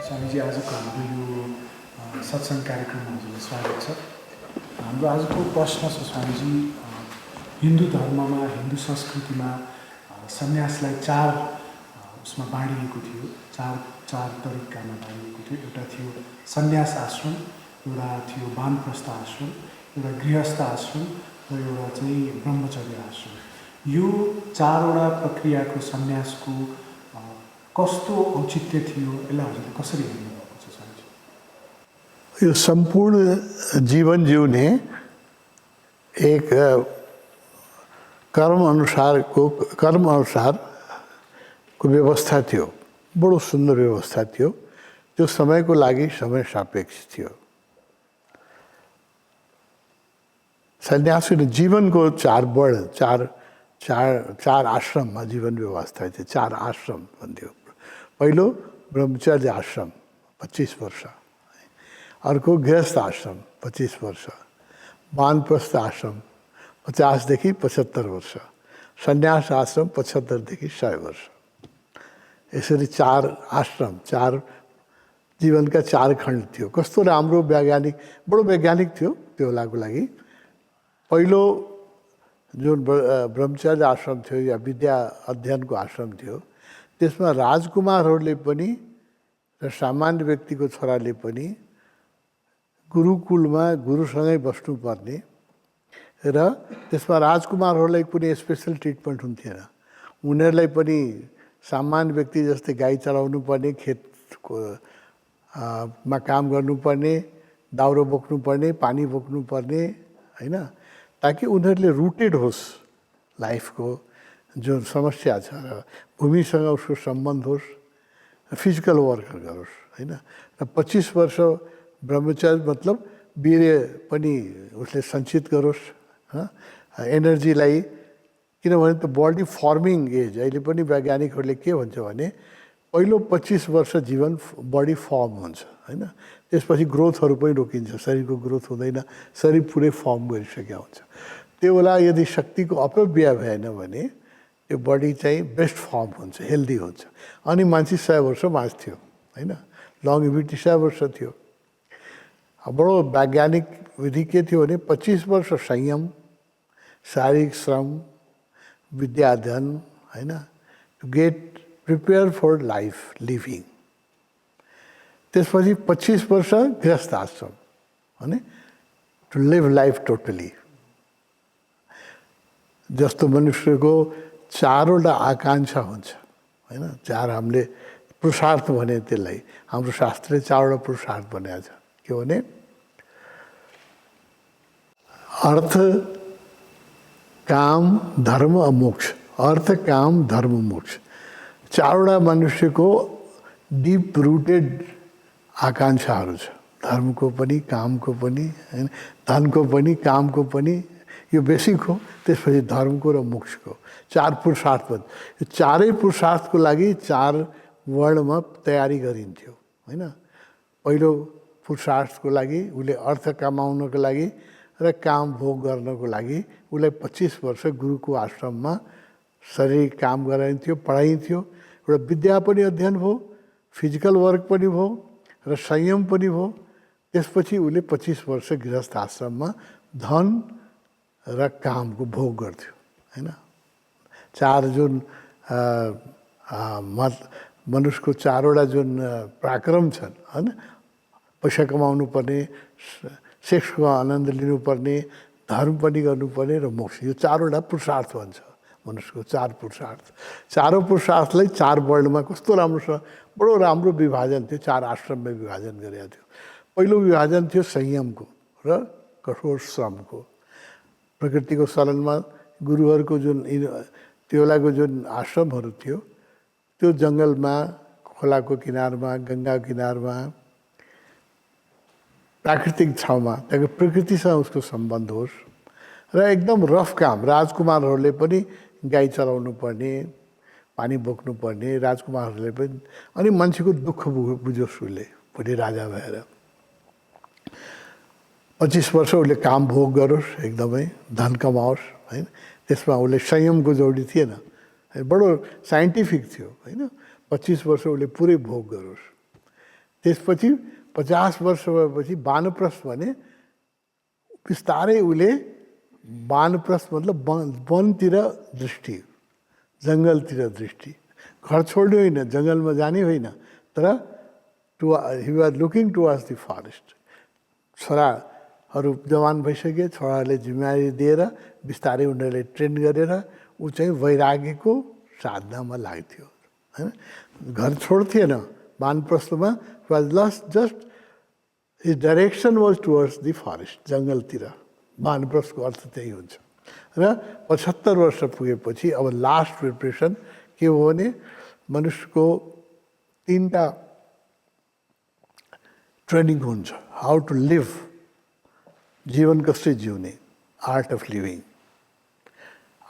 स्वामीजी, आजको हाम्रो यो सत्सङ्ग कार्यक्रममा हजुरलाई स्वागत छ। हाम्रो आजको प्रश्न छ स्वामीजी, हिन्दू धर्ममा, हिन्दू संस्कृतिमा सन्यासलाई चार उसमा बाँडिएको थियो, चार तरिकामा बाँडिएको थियो। एउटा थियो सन्यास आश्रम, एउटा थियो वानप्रस्थ आश्रम, एउटा गृहस्थ आश्रम र एउटा चाहिँ ब्रह्मचर्य आश्रम। यो चारवटा प्रक्रियाको सन्यासको कस्तो औचित्य थियो, यसलाई हजुरले कसरी हेर्नुभएको छ स्वामीजी? यो सम्पूर्ण जीवन जिउने एक कर्म अनुसारको व्यवस्था थियो। बडो सुन्दर व्यवस्था थियो। त्यो समयको लागि समय सापेक्ष थियो। सन्यासी जीवनको चार आश्रममा जीवन व्यवस्था थियो। चार आश्रम भन्थ्यो। पहिलो ब्रह्मचर्य आश्रम 25 वर्ष, अर्को गृहस्थ आश्रम 25 वर्ष, वानप्रस्थ आश्रम 50 देखि 75 वर्ष, सन्यास आश्रम 75 देखि 100 वर्ष। यसरी चार आश्रम, चार जीवनका चार खण्ड थियो। कस्तो राम्रो वैज्ञानिक, बडो वैज्ञानिक थियो त्यो बेलाको लागि। पहिलो जुन ब्रह्मचर्य आश्रम थियो या विद्या अध्ययनको आश्रम थियो, त्यसमा राजकुमारहरूले पनि र सामान्य व्यक्तिको छोराले पनि गुरुकुलमा गुरुसँगै बस्नुपर्ने र त्यसमा राजकुमारहरूलाई कुनै स्पेसल ट्रिटमेन्ट हुन्थेन। उनीहरूलाई पनि सामान्य व्यक्ति जस्तै गाई चलाउनु पर्ने, खेतको मा काम गर्नुपर्ने, दाउरो बोक्नुपर्ने, पानी बोक्नुपर्ने, होइन, ताकि उनीहरूले रुटेड होस् लाइफको जुन समस्या छ र भूमिसँग उसको सम्बन्ध होस्, फिजिकल वर्क गरोस्, होइन। र 25 वर्ष ब्रह्मचर्य मतलब वीर्य पनि उसले सञ्चित गरोस्, एनर्जीलाई। किनभने त बडी फर्मिङ एज, अहिले पनि वैज्ञानिकहरूले के भन्छ भने पहिलो 25 वर्ष जीवन बडी फर्म हुन्छ, होइन। त्यसपछि ग्रोथहरू पनि रोकिन्छ, शरीरको ग्रोथ हुँदैन, शरीर पुरै फर्म गरिसकेको हुन्छ। त्यो बेला यदि शक्तिको अपव्यय भएन भने त्यो बडी चाहिँ बेस्ट फर्म हुन्छ, हेल्दी हुन्छ। अनि मान्छे 100 वर्ष बाँच्थ्यो, होइन। लङइभिटी 100 वर्ष थियो। बडो वैज्ञानिक विधि के थियो भने 25 वर्ष संयम, शारीरिक श्रम, विद्या अध्ययन, होइन, to get prepare for life living. त्यसपछि 25 वर्ष गृहस्थ आश्रम, होइन, टु लिभ लाइफ टोटली। जस्तो मनुष्यको चारवटा आकाङ्क्षा हुन्छ, होइन। चार हामीले पुरुषार्थ भने त्यसलाई हाम्रो शास्त्रले चारवटा पुरुषार्थ भनेको छ। के भने अर्थ, काम, धर्म और मोक्ष। अर्थ, काम, धर्म, मोक्ष चारवटा मनुष्यको डिप रुटेड आकाङ्क्षाहरू छ। धर्मको पनि, कामको पनि, होइन, धनको पनि, कामको पनि, यो बेसिक हो। त्यसपछि धर्मको र मोक्षको चार पुरुषार्थ। यो चारै पुरुषार्थको लागि चार वर्णमा तयारी गरिन्थ्यो, होइन। पहिलो पुरुषार्थको लागि उसले अर्थ कमाउनको लागि र काम भोग गर्नको लागि उसलाई 25 वर्ष गुरुको आश्रममा शारीरिक काम गराइन्थ्यो, पढाइन्थ्यो। एउटा विद्या पनि अध्ययन भयो, फिजिकल वर्क पनि भयो र संयम पनि भयो। त्यसपछि उसले 25 वर्ष गृहस्थ आश्रममा धन र कामको भोग गर्थ्यो, होइन। चार जुन मनुष्यको चारवटा जुन पराक्रम छन्, होइन, पैसा कमाउनु पर्ने, सेक्सको आनन्द लिनुपर्ने, धर्म पनि गर्नुपर्ने र मोक्ष, यो चारवटा पुरुषार्थ भन्छ मनुष्यको। चार पुरुषार्थ, चारौँ पुरुषार्थलाई चार वर्णमा कस्तो राम्रोसँग बडो राम्रो विभाजन थियो। चार आश्रममा विभाजन गरेको थियो। पहिलो विभाजन थियो संयमको र कठोर श्रमको। प्रकृतिको चलनमा गुरुहरूको जुन त्यो बेलाको जुन आश्रमहरू थियो त्यो जङ्गलमा, खोलाको किनारमा, गङ्गाको किनारमा, प्राकृतिक ठाउँमा, त्यहाँको प्रकृतिसँग उसको सम्बन्ध होस्। र एकदम रफ काम, राजकुमारहरूले पनि गाई चलाउनु पर्ने, पानी बोक्नु पर्ने, राजकुमारहरूले पनि, अनि मान्छेको दुःख बुझोस् उसले भोलि राजा भएर। 25 वर्ष उसले काम भोग गरोस्, एकदमै धन कमाओस् होइन। त्यसमा उसले संयमको जरुरी थिएन, बडो साइन्टिफिक थियो होइन। 25 वर्ष उसले पुरै भोग गरोस्। त्यसपछि 50 वर्ष भएपछि वानप्रस्थ भने बिस्तारै उसले, वानप्रस्थ मतलब वनतिर दृष्टि, जङ्गलतिर दृष्टि, घर छोड्ने होइन, जङ्गलमा जाने होइन, तर he was looking towards the forest. छोराहरू जवान भइसके, छोराहरूले जिम्मेवारी दिएर बिस्तारै उनीहरूले ट्रेन गरेर ऊ चाहिँ वैराग्यको साधनामा लाग्थ्यो होइन। घर छोड्थेन वानप्रस्थमा, was just his direction was towards the forest, जङ्गलतिर। वानप्रस्थको अर्थ त्यही हुन्छ। र 75 वर्ष पुगेपछि अब लास्ट प्रिपरेसन के हो भने मनुष्यको 3टा ट्रेनिङ हुन्छ। हाउ टु लिभ, जीवन कसरी जिउने, art of living,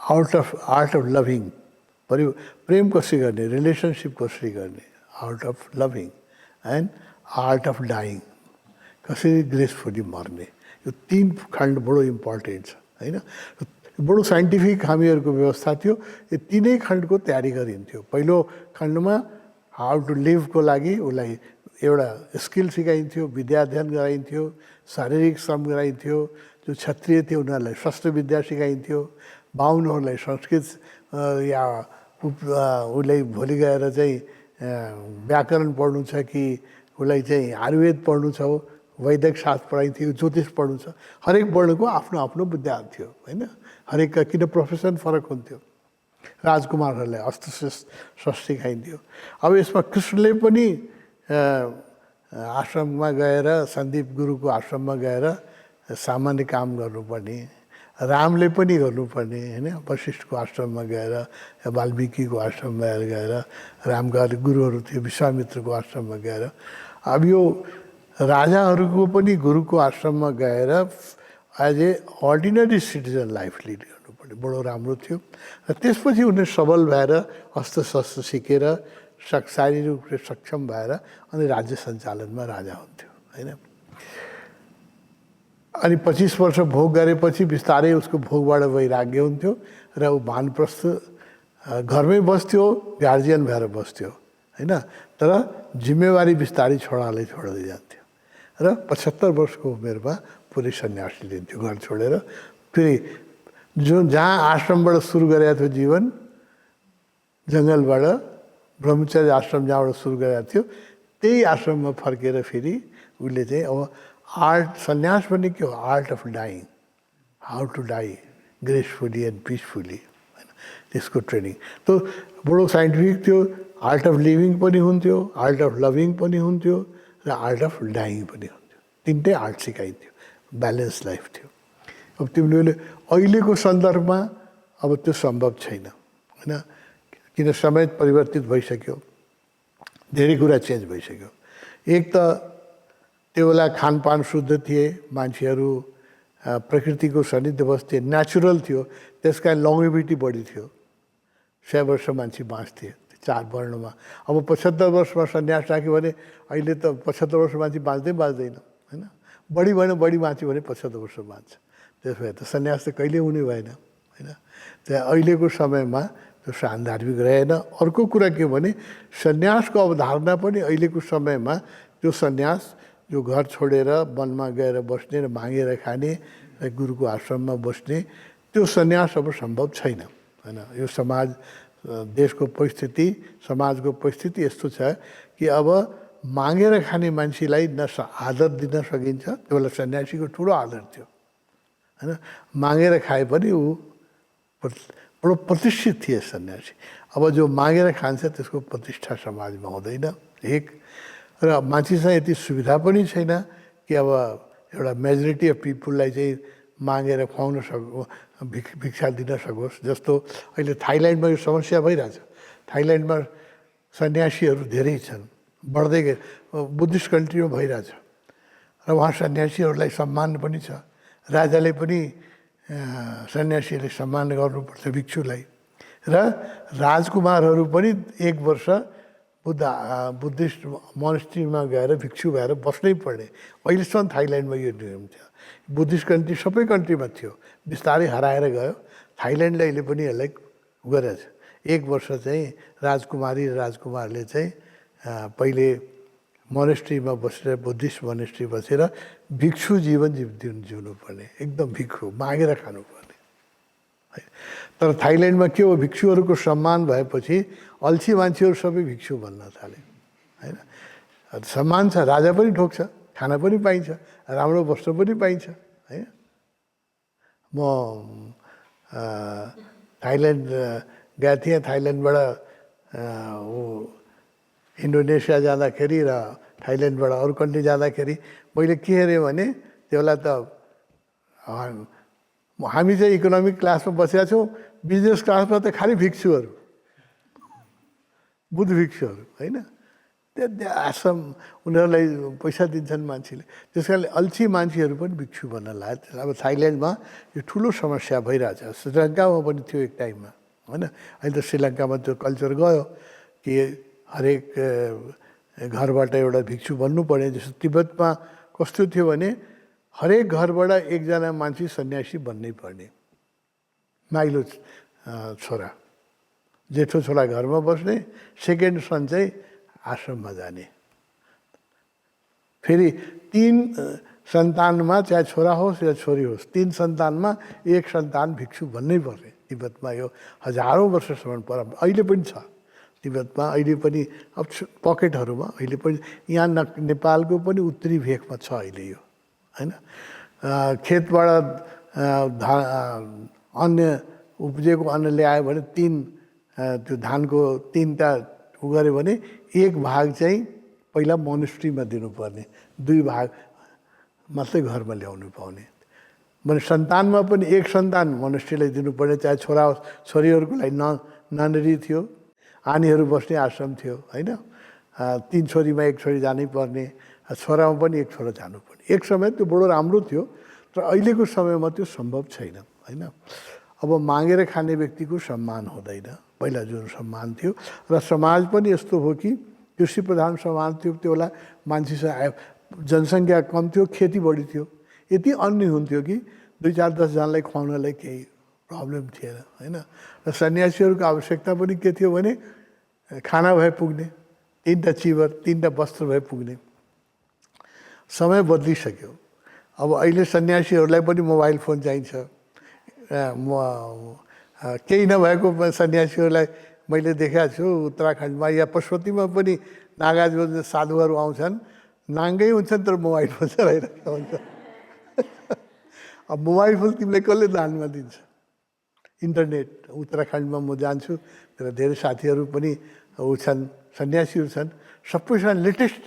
art of loving, प्रेम कसरी गर्ने, रिलेसनसिप कसरी गर्ने, art of loving, and art of dying, कसरी ग्रेसफुली मर्ने। यो 3 खण्ड बडो इम्पोर्टेन्ट छ होइन। बडो साइन्टिफिक हामीहरूको व्यवस्था थियो। यो 3नै खण्डको तयारी गरिन्थ्यो। पहिलो खण्डमा हाउ टु लिभको लागि उसलाई एउटा स्किल सिकाइन्थ्यो, विद्या अध्ययन गराइन्थ्यो, शारीरिक श्रम गराइन्थ्यो। जो क्षत्रिय थियो उनीहरूलाई शस्त्र विद्या सिकाइन्थ्यो। बाहुनहरूलाई संस्कृत या उसलाई भोलि गएर चाहिँ व्याकरण पढ्नु छ कि उसलाई चाहिँ आयुर्वेद पढ्नु छ, वैदिक शास्त्र पढाइन्थ्यो, ज्योतिष पढ्नु छ। हरेक वर्णको आफ्नो आफ्नो विद्या थियो होइन। हरेकका किन प्रोफेसन फरक हुन्थ्यो। राजकुमारहरूलाई अस्त्र शस्त्र सिकाइन्थ्यो। अब यसमा कृष्णले पनि आश्रममा गएर, सन्दीप गुरुको आश्रममा गएर सामान्य काम गर्नुपर्ने, रामले पनि गर्नुपर्ने होइन। वशिष्ठको आश्रममा गएर या वाल्मिकीको आश्रममा गएर, रामका गुरुहरू थियो, विश्वामित्रको आश्रममा गएर। अब यो राजाहरूको पनि गुरुको आश्रममा गएर as a ordinary citizen life lead गर्नुपर्ने बडो राम्रो थियो। र त्यसपछि उनीहरू सबल भएर अस्त्र शस्त्र सिकेर शारीरिक रूपले सक्षम भएर अनि राज्य सञ्चालनमा राजा हुन्थ्यो होइन। अनि 25 वर्ष भोग गरेपछि बिस्तारै उसको भोगबाट वैराग्य हुन्थ्यो र ऊ वानप्रस्थ घरमै बस्थ्यो, गार्जियन भएर बस्थ्यो होइन। तर जिम्मेवारी बिस्तारै छोराले छोड्दै जान्थ्यो र 75 वर्षको उमेरमा पुरै सन्यासी लिन्थ्यो घर छोडेर। फेरि जहाँ आश्रमबाट सुरु गरेको थियो जीवन, जङ्गलबाट ब्रह्मचर्य आश्रम जहाँबाट सुरु गरेको थियो, त्यही आश्रममा फर्केर फेरि उसले चाहिँ अब आर्ट, सन्यास भन्ने के हो, art of dying, how to die gracefully and peacefully होइन, त्यसको ट्रेनिङ। त बडो साइन्टिफिक थियो। आर्ट अफ लिभिङ पनि हुन्थ्यो, आर्ट अफ लभिङ पनि हुन्थ्यो र आर्ट अफ डाइङ पनि हुन्थ्यो। 3टै आर्ट सिकाइन्थ्यो। ब्यालेन्स लाइफ थियो। अब तिमीले अहिलेको सन्दर्भमा अब त्यो सम्भव छैन होइन। किन समय परिवर्तित भइसक्यो, धेरै कुरा चेन्ज भइसक्यो। एक त त्यो बेला खानपान शुद्ध थिए, मान्छेहरू प्रकृतिको सानिध्य बस्थे, नेचुरल थियो, त्यस कारण लङ्गेभिटी बढी थियो। 100 वर्ष मान्छे बाँच्थे 4 वर्णमा। अब 75 वर्षमा सन्यास राख्यो भने अहिले त 75 वर्ष मान्छे बाँच्दैन होइन। बढी भएन, बढी बाँच्यो भने 75 वर्ष बाँच्छ। त्यसो भए त सन्यास त कहिले हुने भएन होइन। त्यहाँ अहिलेको समयमा त्यो सान्दर्भिक रहेन। अर्को कुरा के हो भने सन्यासको अवधारणा पनि अहिलेको समयमा त्यो सन्यास जो घर छोडेर वनमा गएर बस्ने र मागेर खाने र गुरुको आश्रममा बस्ने, त्यो सन्यास अब सम्भव छैन होइन। यो समाज, देशको परिस्थिति, समाजको परिस्थिति यस्तो छ कि अब मागेर खाने मान्छेलाई न आदर दिन सकिन्छ। त्यो बेला सन्यासीको ठुलो आदर थियो होइन। मागेर खाए पनि ऊ बडो प्रतिष्ठित थिए सन्यासी। अब जो मागेर खान्छ त्यसको प्रतिष्ठा समाजमा हुँदैन एक। र मान्छेसँग यति सुविधा पनि छैन कि अब एउटा मेजोरिटी अफ पिपुललाई चाहिँ मागेर खुवाउन भिक्षा दिन सकोस्। जस्तो अहिले थाइल्यान्डमा यो समस्या भइरहेछ। थाइल्यान्डमा सन्यासीहरू धेरै छन्, बढ्दै गए, बुद्धिस्ट कन्ट्रीमा भइरहेछ र उहाँ सन्यासीहरूलाई सम्मान पनि छ। राजाले पनि सन्यासीले सम्मान गर्नुपर्छ भिक्षुलाई, र राजकुमारहरू पनि 1 वर्ष बुद्धिस्ट मोनेस्ट्रीमा गएर भिक्षु भएर बस्नै पर्ने। अहिलेसम्म थाइल्यान्डमा यो नियम थियो। बुद्धिस्ट कन्ट्री सबै कन्ट्रीमा थियो, बिस्तारै हराएर गयो। थाइल्यान्डले अहिले पनि यसलाई गरेछ। 1 वर्ष चाहिँ राजकुमारी र राजकुमारले चाहिँ पहिले मोनेस्ट्रीमा बसेर, बुद्धिस्ट मोनेस्ट्री बसेर भिक्षु जीवन जिउनु पर्ने, एकदम भिक्षु मागेर खानुपर्ने। तर थाइल्यान्डमा के हो, भिक्षुहरूको सम्मान भएपछि अल्छी मान्छेहरू सबै भिक्षु भन्न थाले, होइन। सम्मान छ, राजा पनि ठोक्छ, खाना पनि पाइन्छ, राम्रो वस्त्र पनि पाइन्छ, होइन। म थाइल्यान्ड गएको थिएँ। थाइल्यान्डबाट इन्डोनेसिया जाँदाखेरि र थाइल्यान्डबाट अरू कन्ट्री जाँदाखेरि मैले के हेरेँ भने त्यो बेला त हामी चाहिँ इकोनोमिक क्लासमा बसेका छौँ, बिजनेस क्लासमा त खालि भिक्षुहरू, बुद्ध भिक्षुहरू, होइन। त्यो आश्रम उनीहरूलाई पैसा दिन्छन् मान्छेले, त्यस कारणले अल्छी मान्छेहरू पनि भिक्षु भन्न लाग्यो। अब थाइल्यान्डमा यो ठुलो समस्या भइरहेछ। श्रीलङ्कामा पनि थियो एक टाइममा, होइन। अहिले त श्रीलङ्कामा त्यो कल्चर गयो कि हरेक घरबाट एउटा भिक्षु बन्नु पर्ने। जस्तो तिब्बतमा कस्तो थियो भने हरेक घरबाट एकजना मान्छे सन्यासी बन्नै पर्ने। माइलो छोरा, जेठो छोरा घरमा बस्ने, सेकेन्ड सन चाहिँ आश्रममा जाने। फेरि 3 सन्तानमा, चाहे छोरा होस् या छोरी होस्, 3 सन्तानमा 1 सन्तान भिक्षु बन्नै पर्ने। तिब्बतमा यो हजारौँ वर्षसम्म परम्परा अहिले पनि छ तिब्बतमा। अहिले पनि अब पकेटहरूमा अहिले पनि, यहाँ नेपालको पनि उत्तरी भेगमा छ अहिले यो, होइन। खेतबाट अन्य उब्जेको अन्न ल्यायो भने त्यो धानको 3टा गऱ्यो भने 1 भाग चाहिँ पहिला मोनेस्ट्रीमा दिनुपर्ने, 2 भाग मात्रै घरमा ल्याउनु पाउने। भने सन्तानमा पनि 1 सन्तान मोनेस्ट्रीलाई दिनुपर्ने, चाहे छोरा होस्। छोरीहरूको लागि ननरी थियो, आनीहरू बस्ने आश्रम थियो, होइन। 3 छोरीमा 1 छोरी जानै पर्ने, छोरामा पनि 1 छोरा जानुपर्ने। एक समय त्यो बडो राम्रो थियो, तर अहिलेको समयमा त्यो सम्भव छैन, होइन। अब मागेर खाने व्यक्तिको सम्मान हुँदैन, पहिला जुन सम्मान थियो। र समाज पनि यस्तो हो कि कृषि प्रधान समाज थियो त्यो बेला, मान्छेसँग जनसङ्ख्या कम थियो, खेती बढी थियो। यति अन्न हुन्थ्यो कि 2-4-10 जनालाई खुवाउनलाई केही प्रब्लम थिएन, होइन। र सन्यासीहरूको आवश्यकता पनि के थियो भने खाना भए पुग्ने, 3टा चिवर, 3टा वस्त्र भए पुग्ने। समय बदलिसक्यो। अब अहिले सन्यासीहरूलाई पनि मोबाइल फोन चाहिन्छ। केही नभएको सन्यासीहरूलाई मैले देखाएको छु उत्तराखण्डमा या पशुपतिमा पनि नागा जो साधुहरू आउँछन्, नाङ्गै हुन्छन् तर मोबाइल फोन चलाइरहेको हुन्छ। अब मोबाइल फोन तिमीलाई कसले दानमा दिन्छ? इन्टरनेट। उत्तराखण्डमा म जान्छु, तर धेरै साथीहरू पनि छन्, सन्यासीहरू छन्, सबैसँग लेटेस्ट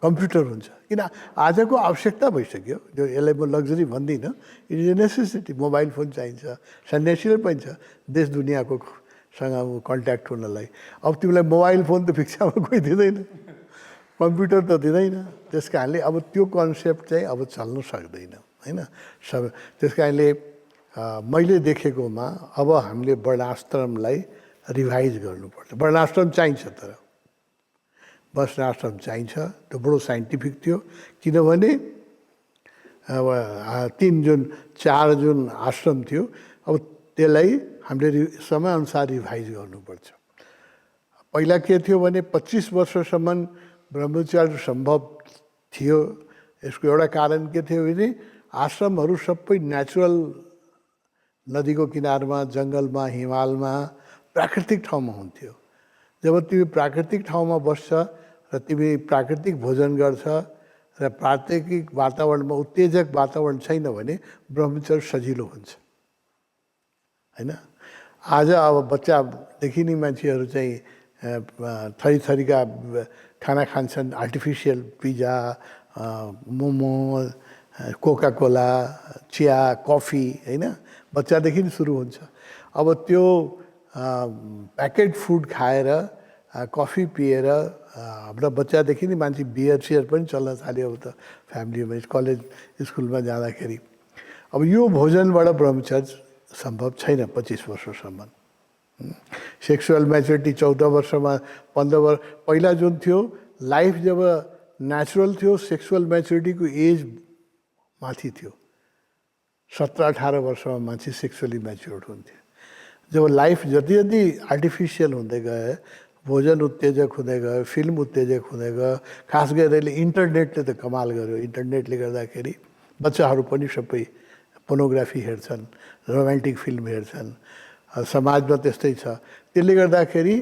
कम्प्युटर हुन्छ। किन आजको आवश्यकता भइसक्यो, जो यसलाई म लग्जरी भन्दिनँ, it is a necessity. Mobile phone चाहिन्छ, सन्यासीलाई पनि छ देश दुनियाँको सँग कन्ट्याक्ट हुनलाई। अब तिमीलाई मोबाइल फोन त भिक्षामा कोही दिँदैन, कम्प्युटर त दिँदैन। त्यस कारणले अब त्यो कन्सेप्ट चाहिँ अब चल्न सक्दैन, होइन। त्यस कारणले मैले देखेकोमा अब हामीले वर्णाश्रमलाई रिभाइज गर्नुपर्छ। वर्णाश्रम चाहिन्छ, तर वर्णाश्रम चाहिन्छ। त्यो बडो साइन्टिफिक थियो, किनभने अब 4 जुन आश्रम थियो, अब त्यसलाई हामीले समयअनुसार रिभाइज गर्नुपर्छ। पहिला के थियो भने 25 वर्षसम्म ब्रह्मचर्य सम्भव थियो। यसको एउटा कारण के थियो भने आश्रमहरू सबै नेचुरल, नदीको किनारमा, जङ्गलमा, हिमालमा, प्राकृतिक ठाउँमा हुन्थ्यो। जब तिमी प्राकृतिक ठाउँमा बस्छ र तिमी प्राकृतिक भोजन गर्छ र प्राकृतिक वातावरणमा उत्तेजक वातावरण छैन भने ब्रह्मचर्य सजिलो हुन्छ, होइन। आज अब बच्चादेखि नै मान्छेहरू चाहिँ थरीथरीका खाना खान्छन्, artificial pizza, momo, Coca Cola, चिया, कफी, होइन। बच्चादेखि सुरु हुन्छ। अब त्यो प्याकेट फुड खाएर कफी पिएर हाम्रा बच्चादेखि नै मान्छे बियर सियर पनि चल्न थाल्यो अब त फ्यामिलीमा कलेज स्कुलमा जाँदाखेरि। अब यो भोजनबाट ब्रह्मचर्य सम्भव छैन 25 वर्षसम्म। सेक्सुअल म्याच्योरिटी 14 वर्षमा 15 वर्ष पहिला जुन थियो लाइफ जब नेचुरल थियो सेक्सुअल म्याच्योरिटीको एज माथि थियो 17-18 वर्षमा मान्छे सेक्सुअली म्याच्योर्ड हुन्थ्यो। जब लाइफ जति जति आर्टिफिसियल हुँदै गए भोजन उत्तेजक हुँदै गयो फिल्म उत्तेजक हुँदै गयो खास गरेर इन्टरनेटले त कमाल गर्यो। इन्टरनेटले गर्दाखेरि बच्चाहरू पनि सबै पोर्नोग्राफी हेर्छन् रोमान्टिक फिल्म हेर्छन् समाजमा त्यस्तै छ। त्यसले गर्दाखेरि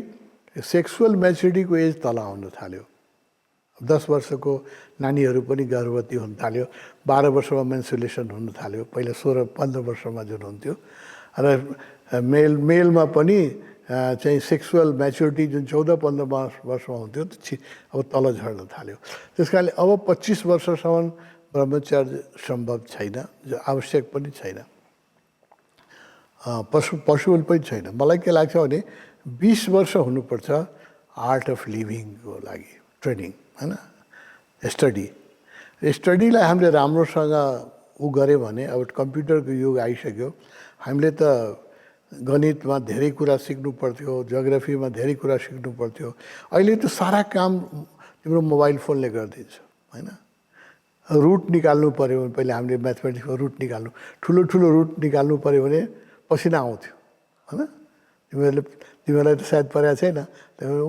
सेक्सुअल म्याच्योरिटीको एज तल आउन थाल्यो। 10 वर्षको नानीहरू पनि गर्भवती हुन थाल्यो 12 वर्षमा मेन्सुरेसन हुन थाल्यो पहिला 16-15 वर्षमा जुन हुन्थ्यो। र मेलमा पनि चाहिँ सेक्सुअल म्याच्योरिटी जुन 14-15 वर्षमा हुन्थ्यो अब तल झर्न थाल्यो। त्यस कारणले अब 25 वर्षसम्म ब्रह्मचर्य सम्भव छैन आवश्यक पनि छैन पसिबल पनि छैन। मलाई के लाग्छ भने 20 वर्ष हुनुपर्छ आर्ट अफ लिभिङको लागि ट्रेनिङ हैन स्टडीलाई हामीले राम्रोसँग गऱ्यो भने अब कम्प्युटरको युग आइसक्यो। हामीले त गणितमा धेरै कुरा सिक्नु पर्थ्यो जियोग्राफीमा धेरै कुरा सिक्नु पर्थ्यो। अहिले त सारा काम तिम्रो मोबाइल फोनले गरिदिन्छ हैन। रुट निकाल्नु पऱ्यो भने पहिले हामीले म्याथमेटिक्समा रुट निकाल्नु ठुलो रुट निकाल्नु पऱ्यो भने पसिना आउँथ्यो हैन। तिमीहरूलाई त सायद परेको छैन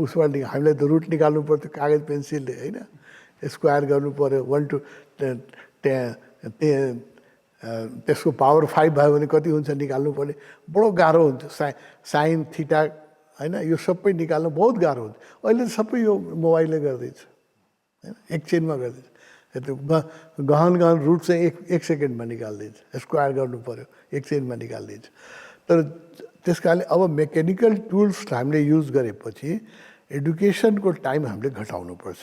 उसबाट हामीलाई त रुट निकाल्नु पर्थ्यो कागज पेन्सिलले हैन। स्क्वायर गर्नु पऱ्यो 1 to 10 त्यसको पावर 5 भयो भने कति हुन्छ निकाल्नु पर्ने बडो गाह्रो हुन्छ। साइन थीटा हैन यो सबै निकाल्नु बहुत गाह्रो हुन्छ। अहिले त सबै यो मोबाइलले गर्दैछ हैन एकछिनमा गर्दैछ। त्यो गहन रुट चाहिँ एक सेकेन्डमा निकाल्दिन्छ स्क्वायर गर्नु पऱ्यो एकछिनमा निकाल्दिन्छ। तर त्यस कारणले अब मेकानिकल टुल्स हामीले युज गरेपछि एडुकेसनको टाइम हामीले घटाउनुपर्छ।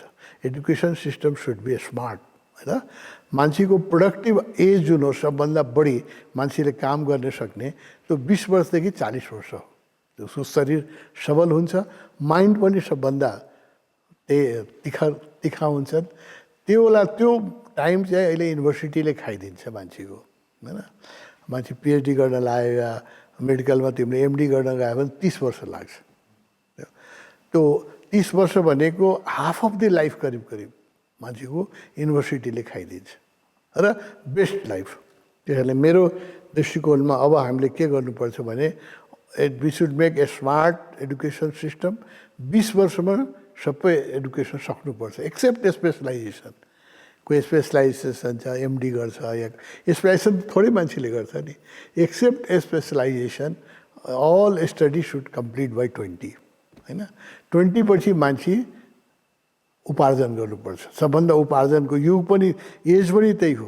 Education system should be smart हैन। मान्छेको प्रोडक्टिभ एज जुन हो सबभन्दा बढी मान्छेले काम गर्न सक्ने त्यो 20 वर्षदेखि 40 वर्ष हो। उसको शरीर सबल हुन्छ माइन्ड पनि सबभन्दा तिखा हुन्छन्। त्यो टाइम चाहिँ अहिले युनिभर्सिटीले खाइदिन्छ मान्छेको हैन। मान्छे पिएचडी गर्न लाग्यो या मेडिकलमा तिमीले एमडी गर्न गयो भने 30 वर्ष लाग्छ। त्यो 30 वर्ष भनेको हाफ अफ द लाइफ करिब मान्छेको युनिभर्सिटीले खाइदिन्छ र बेस्ट लाइफ। त्यसैले मेरो दृष्टिकोणमा अब हामीले के गर्नुपर्छ भने we should make a smart education system. 20 वर्षमा सबै एडुकेसन सक्नुपर्छ एक्सेप्ट स्पेसलाइजेसन। कोही स्पेसलाइजेसन छ एमडी गर्छ या स्पेसलाइजेसन थोरै मान्छेले गर्छ नि। Except specialisation all study should complete by 20 हैन। 20 पछि मान्छे उपार्जन गर्नुपर्छ। सबभन्दा उपार्जनको युग पनि एज पनि त्यही हो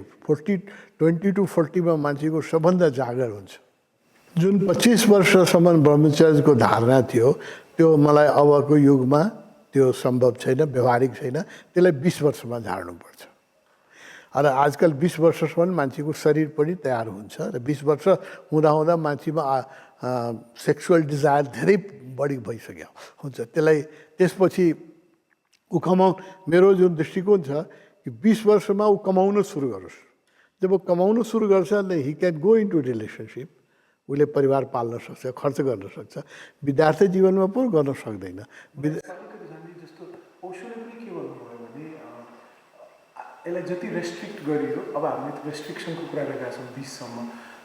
20 to 40 मा मान्छेको सबभन्दा जागर हुन्छ। जुन 25 वर्षसम्म ब्रह्मचर्यको धारणा थियो त्यो मलाई अबको युगमा त्यो सम्भव छैन व्यवहारिक छैन। त्यसलाई 20 वर्षमा झार्नुपर्छ। र आजकल 20 वर्षसम्म मान्छेको शरीर पनि तयार हुन्छ र 20 वर्ष हुँदा मान्छेमा सेक्सुअल डिजायर धेरै बढी भइसक्यो हुन्छ। त्यसलाई त्यसपछि मेरो जुन दृष्टिकोण छ कि 20 वर्षमा कमाउन सुरु गरोस्। जब कमाउन सुरु गर्छ he can go into relationship. उसले परिवार पाल्न सक्छ खर्च गर्न सक्छ। विद्यार्थी जीवनमा पनि गर्न सक्दैन। जस्तो औषधले पनि के भन्नुभयो भने यसलाई जति रेस्ट्रिक्ट गरियो अब हामीले रेस्ट्रिक्सनको कुरा गरेका छौँ 20 सम्म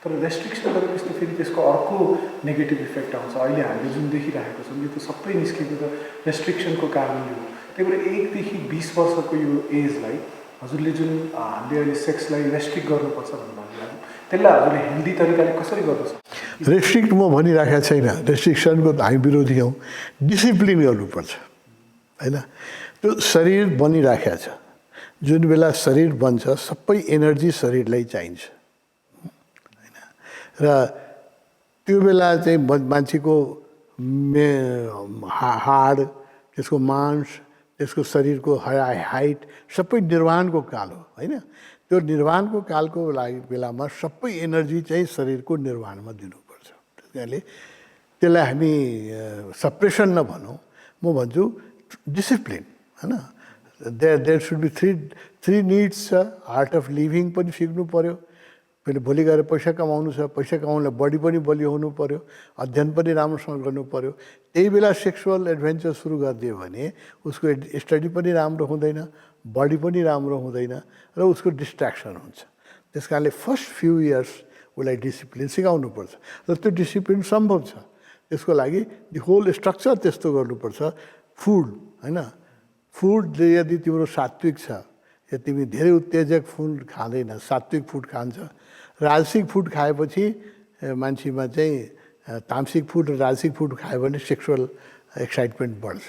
तर रेस्ट्रिक्सन गरेपछि त फेरि त्यसको अर्को नेगेटिभ इफेक्ट आउँछ। अहिले हामीले जुन देखिरहेको छौँ यो त सबै निस्केको त रेस्ट्रिक्सनको कारणले हो। त्यही भएर 1 देखि 20 वर्षको यो एजलाई हजुरले जुन हामीले अहिले सेक्सलाई रेस्ट्रिक्ट गर्नुपर्छ भन्नुभयो त्यसलाई हजुरले हेल्दी तरिकाले कसरी गर्दछ? रेस्ट्रिक्ट म भनिराखेको छैन। रेस्ट्रिक्सनको त हामी विरोधी हौँ। डिसिप्लिन गर्नुपर्छ हैन। त्यो शरीर बनिराखेको छ। जुन बेला शरीर बन्छ सबै एनर्जी शरीरलाई चाहिन्छ हैन। र त्यो बेला चाहिँ मान्छेको हाड त्यसको मांस त्यसको शरीरको हाइट सबै निर्माणको काल हो हैन। त्यो निर्माणको कालको लागि बेलामा सबै एनर्जी चाहिँ शरीरको निर्माणमा दिनुपर्छ। त्यसैले त्यसलाई हामी सप्रेसन नभनौँ, म भन्छु डिसिप्लिन, होइन। There should be three needs छ। आर्ट अफ लिभिङ पनि सिक्नु पऱ्यो, पहिले भोलि गएर पैसा कमाउनु छ, पैसा कमाउनुलाई बडी पनि बलियो हुनु पऱ्यो, अध्ययन पनि राम्रोसँग गर्नु पऱ्यो। त्यही बेला सेक्सुअल एडभेन्चर सुरु गरिदियो भने उसको स्टडी पनि राम्रो हुँदैन, बडी पनि राम्रो हुँदैन र उसको डिस्ट्र्याक्सन हुन्छ। त्यस कारणले फर्स्ट फ्यु इयर्स उसलाई डिसिप्लिन सिकाउनुपर्छ र त्यो डिसिप्लिन सम्भव छ। त्यसको लागि दि होल स्ट्रक्चर त्यस्तो गर्नुपर्छ। फुड, होइन, फुडले यदि तिम्रो सात्विक छ, या तिमी धेरै उत्तेजक फुड खाँदैन, सात्विक फुड खान्छ, राजसिक फुड खाएपछि मान्छेमा चाहिँ तामसिक फुड र राजसिक फुड खायो भने सेक्सुअल एक्साइटमेन्ट बढ्छ।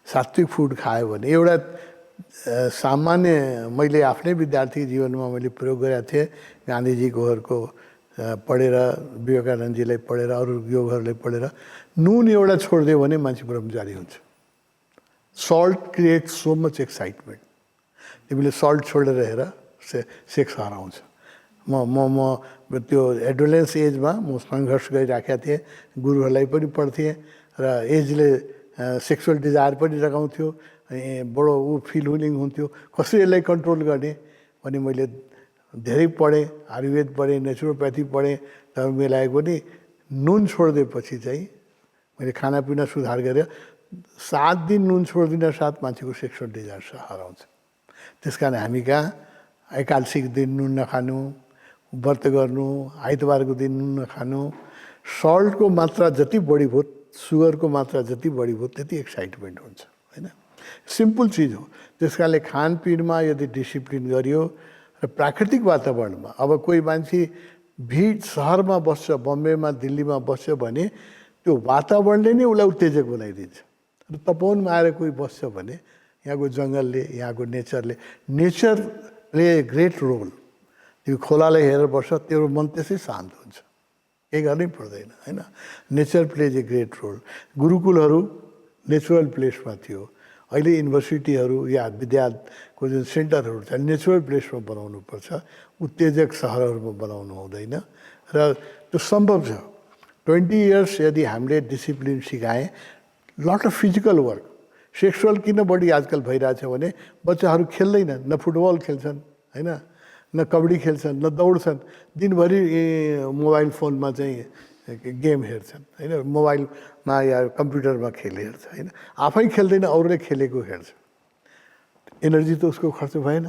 सात्विक फुड खायो भने एउटा सामान्य, मैले आफ्नै विद्यार्थी जीवनमा मैले प्रयोग गरेका थिएँ। गान्धीजीकोहरूको पढेर, विवेकानन्दजीलाई पढेर, अरू योगहरूलाई पढेर, नुन एउटा छोडिदियो भने मान्छे ब्रह्मचारी हुन्छ। Salt create so much excitement. तिमीले सल्ट छोडेर हेर, सेक्स हराउँछ। म त्यो एडोलेन्स एजमा म सङ्घर्ष गरिराखेका थिएँ, गुरुहरूलाई पनि पढ्थेँ र एजले सेक्सुअल डिजायर पनि जगाउँथ्यो, बडो फिलिङ हुन्थ्यो, कसरी यसलाई कन्ट्रोल गर्ने भने मैले धेरै पढेँ, आयुर्वेद पढेँ, नेचुरोप्याथी पढेँ, तर मिलाएको पनि नुन छोडिदिएपछि चाहिँ मैले खानापिना सुधार गरेँ। 7 दिन नुन छोडिदिन साथ मान्छेको सेक्सुअल डिजायर हराउँछ। त्यस कारण हामी कहाँ एकादशीको दिन नुन नखानु, व्रत गर्नु, आइतबारको दिन नुन नखानु, सल्टको मात्रा जति बढी भयो, सुगरको मात्रा जति बढी भयो त्यति एक्साइटमेन्ट हुन्छ, होइन। सिम्पल चिज हो। त्यस कारणले खानपिनमा यदि डिसिप्लिन गरियो र प्राकृतिक वातावरणमा, अब कोही मान्छे भिड सहरमा बस्छ, बम्बेमा दिल्लीमा बस्छ भने त्यो वातावरणले नै उसलाई उत्तेजक बनाइदिन्छ। र तपोवनमा आएर कोही बस्छ भने यहाँको जङ्गलले, यहाँको नेचरले ग्रेट रोल। त्यो खोलालाई हेरेर बस्छ, तेरो मन त्यसै शान्त हुन्छ, केही गर्नै पर्दैन, होइन। Nature plays a great role. गुरुकुलहरू नेचुरल प्लेसमा थियो, अहिले युनिभर्सिटीहरू या विद्याको जुन सेन्टरहरू छ नेचुरल प्लेसमा बनाउनुपर्छ, उत्तेजक सहरहरूमा बनाउनु हुँदैन। र त्यो सम्भव छ। 20 इयर्स यदि हामीले डिसिप्लिन सिकाएँ, lot of physical work. Sexual किन बढी आजकल भइरहेछ भने बच्चाहरू खेल्दैनन्, न फुटबल खेल्छन्, होइन, न कबड्डी खेल्छन्, न दौड्छन्, दिनभरि मोबाइल फोनमा चाहिँ गेम हेर्छन्, होइन, मोबाइलमा या कम्प्युटरमा खेल हेर्छ, होइन, आफै खेल्दैन, अरूले खेलेको हेर्छ। एनर्जी त उसको खर्च भएन।